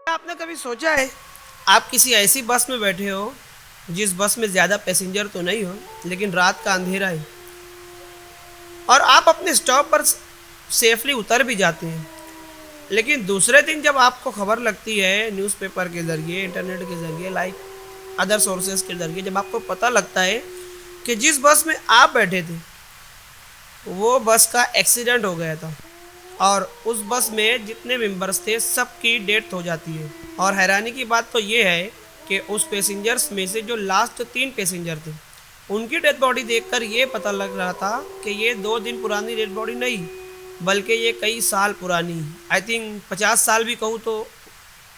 आपने कभी सोचा है आप किसी ऐसी बस में बैठे हो जिस बस में ज़्यादा पैसेंजर तो नहीं हो लेकिन रात का अंधेरा है और आप अपने स्टॉप पर सेफली उतर भी जाते हैं। लेकिन दूसरे दिन जब आपको खबर लगती है न्यूज़पेपर के ज़रिए, इंटरनेट के ज़रिए, लाइक अदर सोर्सेज के ज़रिए, जब आपको पता लगता है कि जिस बस में आप बैठे थे वो बस का एक्सीडेंट हो गया था और उस बस में जितने मेंबर्स थे सबकी डेथ हो जाती है। और हैरानी की बात तो ये है कि उस पैसेंजर्स में से जो लास्ट 3 पैसेंजर थे उनकी डेड बॉडी देखकर ये पता लग रहा था कि ये 2 दिन पुरानी डेड बॉडी नहीं बल्कि ये कई साल पुरानी, आई थिंक 50 साल भी कहूँ तो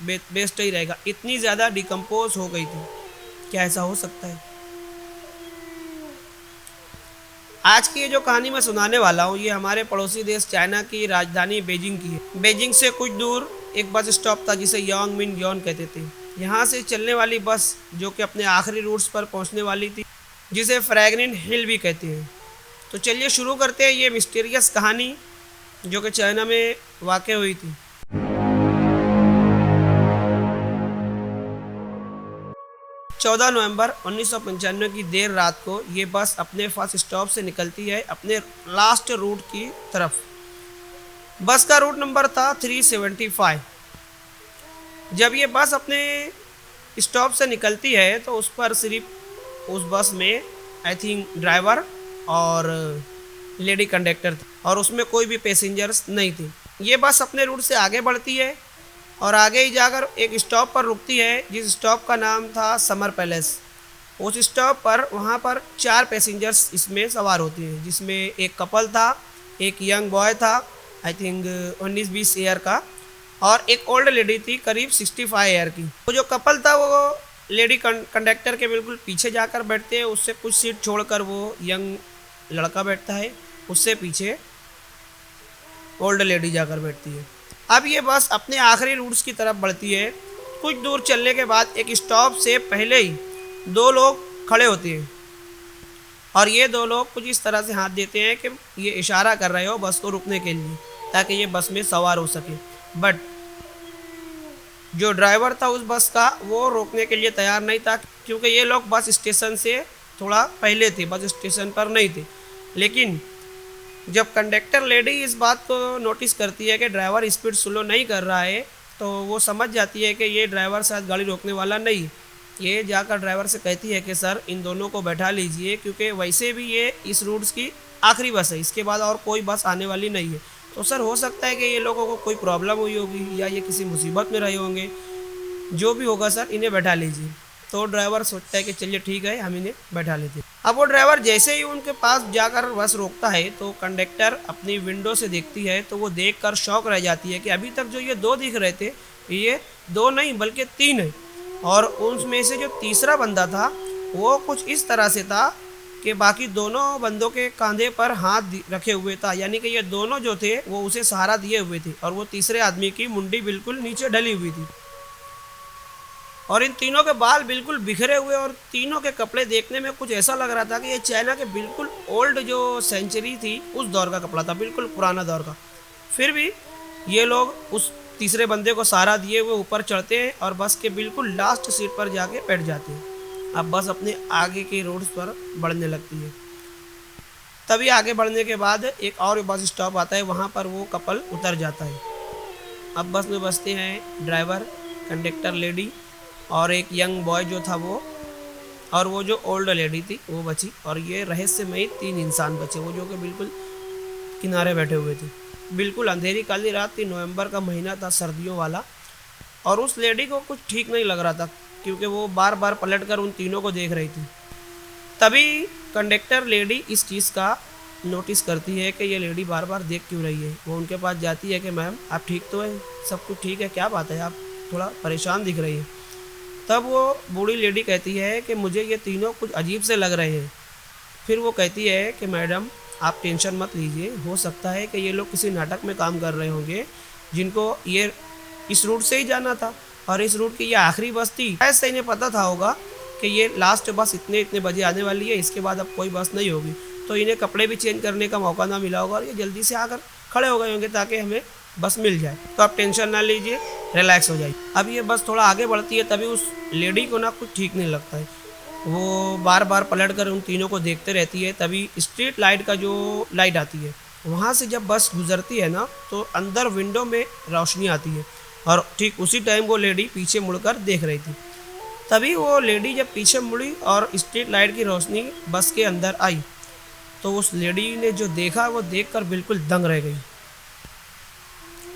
बेस्ट ही रहेगा, इतनी ज़्यादा डिकम्पोज हो गई थी। क्या ऐसा हो सकता है? आज की ये जो कहानी मैं सुनाने वाला हूँ ये हमारे पड़ोसी देश चाइना की राजधानी बीजिंग की है। बीजिंग से कुछ दूर एक बस स्टॉप था जिसे यांग मिन योन कहते थे। यहाँ से चलने वाली बस जो कि अपने आखिरी रूट्स पर पहुँचने वाली थी, जिसे फ्रैगनिन हिल भी कहते हैं। तो चलिए शुरू करते हैं ये मिस्टीरियस कहानी जो कि चाइना में वाक़ हुई थी। 14 नवंबर 1995 की देर रात को ये बस अपने फर्स्ट स्टॉप से निकलती है अपने लास्ट रूट की तरफ। बस का रूट नंबर था 375। जब ये बस अपने स्टॉप से निकलती है तो उस पर सिर्फ उस बस में आई थिंक ड्राइवर और लेडी कंडक्टर थी और उसमें कोई भी पैसेंजर्स नहीं थे। ये बस अपने रूट से आगे बढ़ती है और आगे ही जाकर एक स्टॉप पर रुकती है जिस स्टॉप का नाम था समर पैलेस। उस स्टॉप पर वहाँ पर 4 पैसेंजर्स इसमें सवार होते हैं, जिसमें एक कपल था, एक यंग बॉय था आई थिंक 19-20 ईयर का, और एक ओल्ड लेडी थी करीब 65 ईयर की। वो जो कपल था वो लेडी कंडक्टर के बिल्कुल पीछे जाकर बैठते हैं, उससे कुछ सीट छोड़कर वो यंग लड़का बैठता है, उससे पीछे ओल्ड लेडी जाकर बैठती है। अब ये बस अपने आखिरी रूट्स की तरफ बढ़ती है। कुछ दूर चलने के बाद एक स्टॉप से पहले ही 2 लोग खड़े होते हैं और ये 2 लोग कुछ इस तरह से हाथ देते हैं कि ये इशारा कर रहे हो बस को रुकने के लिए ताकि ये बस में सवार हो सके। बट जो ड्राइवर था उस बस का वो रोकने के लिए तैयार नहीं था क्योंकि ये लोग बस स्टेशन से थोड़ा पहले थे, बस स्टेशन पर नहीं थे। लेकिन जब कंडक्टर लेडी इस बात को नोटिस करती है कि ड्राइवर स्पीड स्लो नहीं कर रहा है तो वो समझ जाती है कि ये ड्राइवर शायद गाड़ी रोकने वाला नहीं। ये जाकर ड्राइवर से कहती है कि सर इन दोनों को बैठा लीजिए क्योंकि वैसे भी ये इस रूट्स की आखिरी बस है, इसके बाद और कोई बस आने वाली नहीं है। तो सर हो सकता है कि ये लोगों को कोई प्रॉब्लम हुई होगी या ये किसी मुसीबत में रहे होंगे, जो भी होगा सर इन्हें बैठा लीजिए। तो ड्राइवर सोचता है कि चलिए ठीक है हम इन्हें बैठा लेते हैं। अब वो ड्राइवर जैसे ही उनके पास जाकर बस रोकता है तो कंडक्टर अपनी विंडो से देखती है तो वो देखकर शॉक रह जाती है कि अभी तक जो ये 2 दिख रहे थे ये 2 नहीं बल्कि 3 है। और उनमें से जो तीसरा बंदा था वो कुछ इस तरह से था कि बाकी दोनों बंदों के कंधे पर हाथ रखे हुए था, यानी कि ये दोनों जो थे वो उसे सहारा दिए हुए थे और वो तीसरे आदमी की मुंडी बिल्कुल नीचे ढली हुई थी और इन तीनों के बाल बिल्कुल बिखरे हुए और तीनों के कपड़े देखने में कुछ ऐसा लग रहा था कि ये चाइना के बिल्कुल ओल्ड जो सेंचुरी थी उस दौर का कपड़ा था, बिल्कुल पुराना दौर का। फिर भी ये लोग उस तीसरे बंदे को सहारा दिए हुए ऊपर चढ़ते हैं और बस के बिल्कुल लास्ट सीट पर जाके बैठ जाते हैं। अब बस अपने आगे के रोड्स पर बढ़ने लगती है। तभी आगे बढ़ने के बाद एक और बस स्टॉप आता है, वहाँ पर वो कपल उतर जाता है। अब बस में बसते हैं ड्राइवर, कंडक्टर लेडी और एक यंग बॉय जो था वो, और वो जो ओल्ड लेडी थी वो बची, और ये रहस्यमयी 3 इंसान बचे, वो जो कि बिल्कुल किनारे बैठे हुए थे। बिल्कुल अंधेरी काली रात थी, नवंबर का महीना था, सर्दियों वाला, और उस लेडी को कुछ ठीक नहीं लग रहा था क्योंकि वो बार बार पलटकर उन तीनों को देख रही थी। तभी कंडक्टर लेडी इस चीज़ का नोटिस करती है कि ये लेडी बार बार देख क्यों रही है। वो उनके पास जाती है कि मैम आप ठीक तो हैं, सब कुछ ठीक है, क्या बात है, आप थोड़ा परेशान दिख रही है। तब वो बूढ़ी लेडी कहती है कि मुझे ये तीनों कुछ अजीब से लग रहे हैं। फिर वो कहती है कि मैडम आप टेंशन मत लीजिए, हो सकता है कि ये लोग किसी नाटक में काम कर रहे होंगे जिनको ये इस रूट से ही जाना था और इस रूट की ये आखिरी बस थी। ऐसे इन्हें पता था होगा कि ये लास्ट बस इतने इतने बजे आने वाली है, इसके बाद अब कोई बस नहीं होगी, तो इन्हें कपड़े भी चेंज करने का मौका ना मिला होगा और ये जल्दी से आकर खड़े हो गए होंगे ताकि हमें बस मिल जाए। तो आप टेंशन ना लीजिए, रिलैक्स हो जाएगी। अब ये बस थोड़ा आगे बढ़ती है, तभी उस लेडी को ना कुछ ठीक नहीं लगता है। वो बार बार पलट कर उन तीनों को देखते रहती है। तभी स्ट्रीट लाइट का जो लाइट आती है, वहाँ से जब बस गुजरती है ना, तो अंदर विंडो में रोशनी आती है और ठीक उसी टाइम वो लेडी पीछे मुड़कर देख रही थी। तभी वो लेडी जब पीछे मुड़ी और स्ट्रीट लाइट की रोशनी बस के अंदर आई, तो उस लेडी ने जो देखा वो देखकर बिल्कुल दंग रह गई।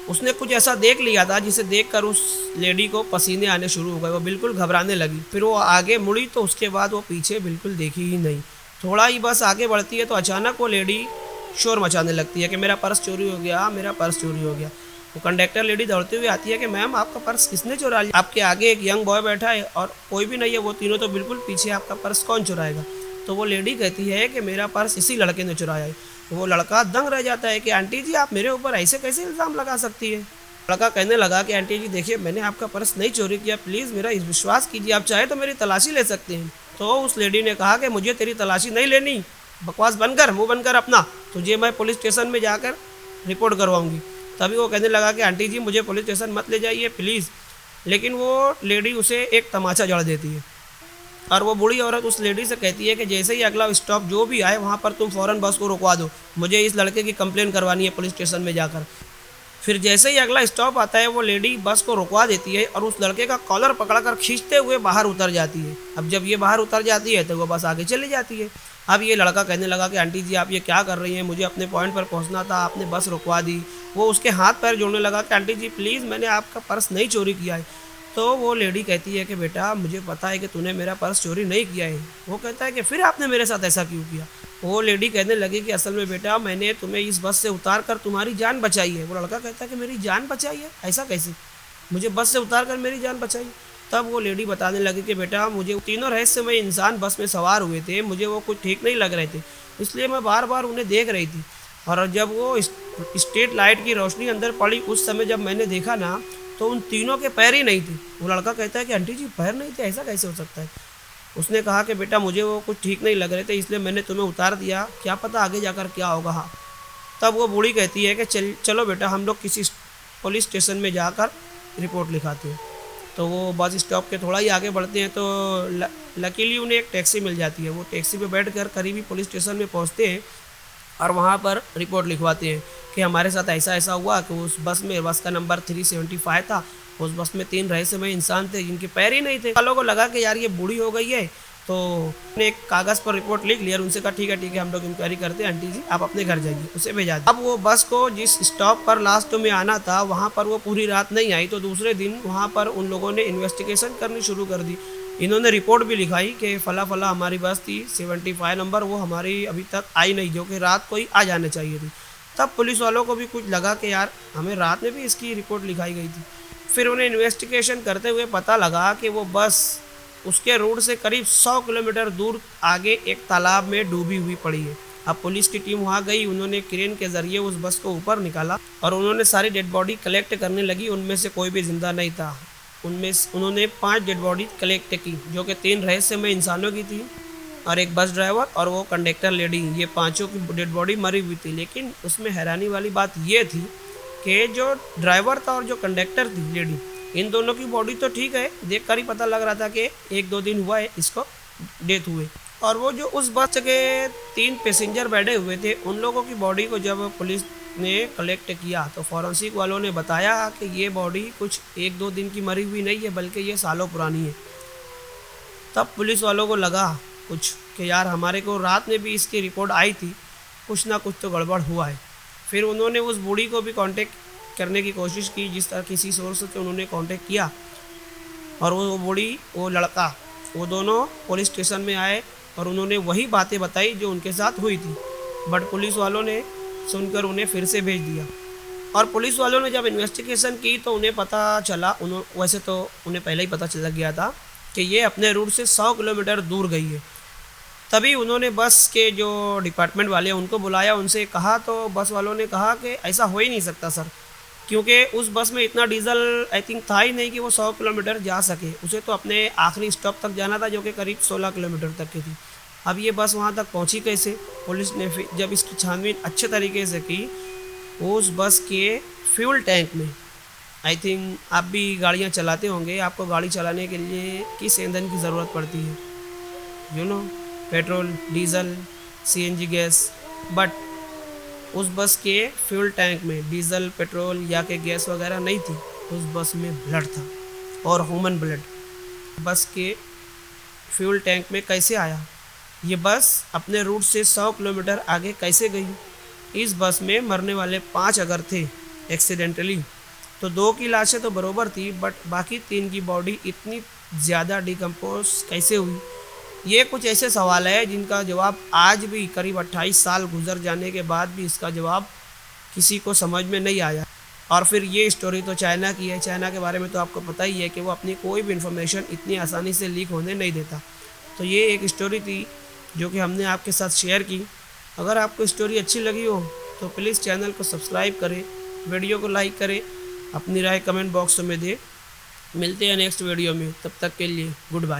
उसने कुछ ऐसा देख लिया था जिसे देखकर उस लेडी को पसीने आने शुरू हो गए। वो बिल्कुल घबराने लगी। फिर वो आगे मुड़ी तो उसके बाद वो पीछे बिल्कुल देखी ही नहीं। थोड़ा ही बस आगे बढ़ती है तो अचानक वो लेडी शोर मचाने लगती है कि मेरा पर्स चोरी हो गया, मेरा पर्स चोरी हो गया। वो कंडक्टर लेडी दौड़ती हुई आती है कि मैम आपका पर्स किसने चुरा लिया? आपके आगे एक यंग बॉय बैठा है और कोई भी नहीं है, वो तीनों तो बिल्कुल पीछे, आपका पर्स कौन चुराएगा? तो वो लेडी कहती है कि मेरा पर्स इसी लड़के ने चुराया है। तो वो लड़का दंग रह जाता है कि आंटी जी आप मेरे ऊपर ऐसे कैसे इल्ज़ाम लगा सकती है? लड़का कहने लगा कि आंटी जी देखिए, मैंने आपका पर्स नहीं चोरी किया, प्लीज़ मेरा विश्वास कीजिए, आप चाहे तो मेरी तलाशी ले सकते हैं। तो उस लेडी ने कहा कि मुझे तेरी तलाशी नहीं लेनी, बकवास बनकर मुँह बनकर अपना, तुझे मैं पुलिस स्टेशन में जाकर रिपोर्ट करवाऊँगी। तभी वो कहने लगा कि आंटी जी मुझे पुलिस स्टेशन मत ले जाइए प्लीज़। लेकिन वो लेडी उसे एक तमाचा जड़ देती है और वो बूढ़ी औरत उस लेडी से कहती है कि जैसे ही अगला स्टॉप जो भी आए वहाँ पर तुम फ़ौरन बस को रुकवा दो, मुझे इस लड़के की कंप्लेन करवानी है पुलिस स्टेशन में जाकर। फिर जैसे ही अगला स्टॉप आता है वो लेडी बस को रुकवा देती है और उस लड़के का कॉलर पकड़कर खींचते हुए बाहर उतर जाती है। अब जब ये बाहर उतर जाती है तो वो बस आगे चली जाती है। अब ये लड़का कहने लगा कि आंटी जी आप ये क्या कर रही हैं, मुझे अपने पॉइंट पर पहुंचना था, आपने बस रुकवा दी। वो उसके हाथ पैर जोड़ने लगा कि आंटी जी प्लीज़ मैंने आपका पर्स नहीं चोरी किया है। तो वो लेडी कहती है कि बेटा मुझे पता है कि तूने मेरा पर्स चोरी नहीं किया है। वो कहता है कि फिर आपने मेरे साथ ऐसा क्यों किया? वो लेडी कहने लगी कि असल में बेटा मैंने तुम्हें इस बस से उतार कर तुम्हारी जान बचाई है। वो लड़का कहता है कि मेरी जान बचाई है? ऐसा कैसे? मुझे बस से उतार कर मेरी जान बचाई? तब वो लेडी बताने लगी कि बेटा मुझे तीनों रहस्यमय इंसान बस में सवार हुए थे, मुझे वो कुछ ठीक नहीं लग रहे थे, इसलिए मैं बार बार उन्हें देख रही थी। और जब वो स्ट्रीट लाइट की रोशनी अंदर पड़ी उस समय जब मैंने देखा ना, तो उन तीनों के पैर ही नहीं थे। वो लड़का कहता है कि आंटी जी पैर नहीं थे, ऐसा कैसे हो सकता है? उसने कहा कि बेटा मुझे वो कुछ ठीक नहीं लग रहे थे, इसलिए मैंने तुम्हें उतार दिया, क्या पता आगे जाकर क्या होगा। हाँ। तब वो बूढ़ी कहती है कि चलो बेटा हम लोग किसी पुलिस स्टेशन में जाकर रिपोर्ट लिखाते हैं। तो वो बस स्टॉप के थोड़ा ही आगे बढ़ते हैं तो लकीली उन्हें एक टैक्सी मिल जाती है। वो टैक्सी पे बैठकर करीबी पुलिस स्टेशन में पहुंचते हैं और वहाँ पर रिपोर्ट लिखवाते हैं कि हमारे साथ ऐसा ऐसा हुआ कि उस बस में, बस का नंबर 375 था, उस बस में 3 रहस्यमय इंसान थे जिनके पैर ही नहीं थे। वालों को लगा कि यार ये बूढ़ी हो गई है, तो उन्होंने एक कागज़ पर रिपोर्ट लिख लिया और उनसे कहा ठीक है हम लोग इंक्वायरी करते हैं, आंटी जी आप अपने घर जाइए। उसे भेजा दिया। अब वो बस को जिस स्टॉप पर लास्ट में आना था वहाँ पर वो पूरी रात नहीं आई, तो दूसरे दिन वहाँ पर उन लोगों ने इन्वेस्टिगेशन करनी शुरू कर दी। इन्होंने रिपोर्ट भी लिखाई कि फला फला हमारी बस थी 75 नंबर, वो हमारी अभी तक आई नहीं, जो कि रात को ही आ जाना चाहिए थी। तब पुलिस वालों को भी कुछ लगा कि यार हमें रात में भी इसकी रिपोर्ट लिखाई गई थी। फिर उन्हें इन्वेस्टिगेशन करते हुए पता लगा कि वो बस उसके रूट से करीब 100 किलोमीटर दूर आगे एक तालाब में डूबी हुई पड़ी है। अब पुलिस की टीम वहाँ गई, उन्होंने क्रेन के ज़रिए उस बस को ऊपर निकाला और उन्होंने सारी डेड बॉडी कलेक्ट करने लगी। उनमें से कोई भी जिंदा नहीं था। उन्होंने 5 डेड बॉडी कलेक्ट की, जो कि 3 रहस्यमय इंसानों की थी और एक बस ड्राइवर और वो कंडक्टर लेडी। ये पांचों की डेड बॉडी मरी हुई थी। लेकिन उसमें हैरानी वाली बात ये थी कि जो ड्राइवर था और जो कंडक्टर थी लेडी, इन दोनों की बॉडी तो ठीक है, देखकर ही पता लग रहा था कि 1-2 दिन हुआ है इसको डेथ हुए। और वो जो उस बस के 3 पैसेंजर बैठे हुए थे, उन लोगों की बॉडी को जब पुलिस ने कलेक्ट किया तो फॉरेंसिक वालों ने बताया कि ये बॉडी कुछ 1-2 दिन की मरी हुई नहीं है, बल्कि ये सालों पुरानी है। तब पुलिस वालों को लगा कुछ कि यार हमारे को रात में भी इसकी रिपोर्ट आई थी, कुछ ना कुछ तो गड़बड़ हुआ है। फिर उन्होंने उस बूढ़ी को भी कांटेक्ट करने की कोशिश की, जिस तरह किसी सोर्स से उन्होंने कांटेक्ट किया और वो बूढ़ी वो लड़का वो दोनों पुलिस स्टेशन में आए और उन्होंने वही बातें बताई जो उनके साथ हुई थी। बट पुलिस वालों ने सुनकर उन्हें फिर से भेज दिया। और पुलिस वालों ने जब इन्वेस्टिगेशन की तो उन्हें पता चला, वैसे तो उन्हें पहले ही पता चल गया था कि ये अपने रूट से 100 किलोमीटर दूर गई है। तभी उन्होंने बस के जो डिपार्टमेंट वाले हैं उनको बुलाया, उनसे कहा तो बस वालों ने कहा कि ऐसा हो ही नहीं सकता सर, क्योंकि उस बस में इतना डीजल आई थिंक था ही नहीं कि वो 100 किलोमीटर जा सके। उसे तो अपने आखिरी स्टॉप तक जाना था, जो कि करीब 16 किलोमीटर तक की थी। अब ये बस वहाँ तक पहुँची कैसे? पुलिस ने फिर जब इसकी छानबीन अच्छे तरीके से की, उस बस के फ्यूल टैंक में आई थिंक आप भी गाड़ियाँ चलाते होंगे, आपको गाड़ी चलाने के लिए किस ईंधन की ज़रूरत पड़ती है? You know, petrol, diesel, CNG gas. But उस बस के फ्यूल टैंक में डीजल, पेट्रोल या के गैस वगैरह नहीं थी। उस बस में ब्लड था, और ह्यूमन ब्लड। बस के फ्यूल टैंक में कैसे आया? ये बस अपने रूट से 100 किलोमीटर आगे कैसे गई? इस बस में मरने वाले 5 अगर थे एक्सीडेंटली, तो 2 की लाशें तो बरोबर थी, बट बाकी 3 की बॉडी इतनी ज़्यादा डिकम्पोज कैसे हुई? ये कुछ ऐसे सवाल है जिनका जवाब आज भी करीब 28 साल गुजर जाने के बाद भी इसका जवाब किसी को समझ में नहीं आया। और फिर ये स्टोरी तो चाइना की है। चाइना के बारे में तो आपको पता ही है कि वो अपनी कोई भी इन्फॉर्मेशन इतनी आसानी से लीक होने नहीं देता। तो ये एक स्टोरी थी जो कि हमने आपके साथ शेयर की। अगर आपको स्टोरी अच्छी लगी हो तो प्लीज़ चैनल को सब्सक्राइब करें, वीडियो को लाइक करें, अपनी राय कमेंट बॉक्स में दें। मिलते हैं नेक्स्ट वीडियो में, तब तक के लिए गुड बाय।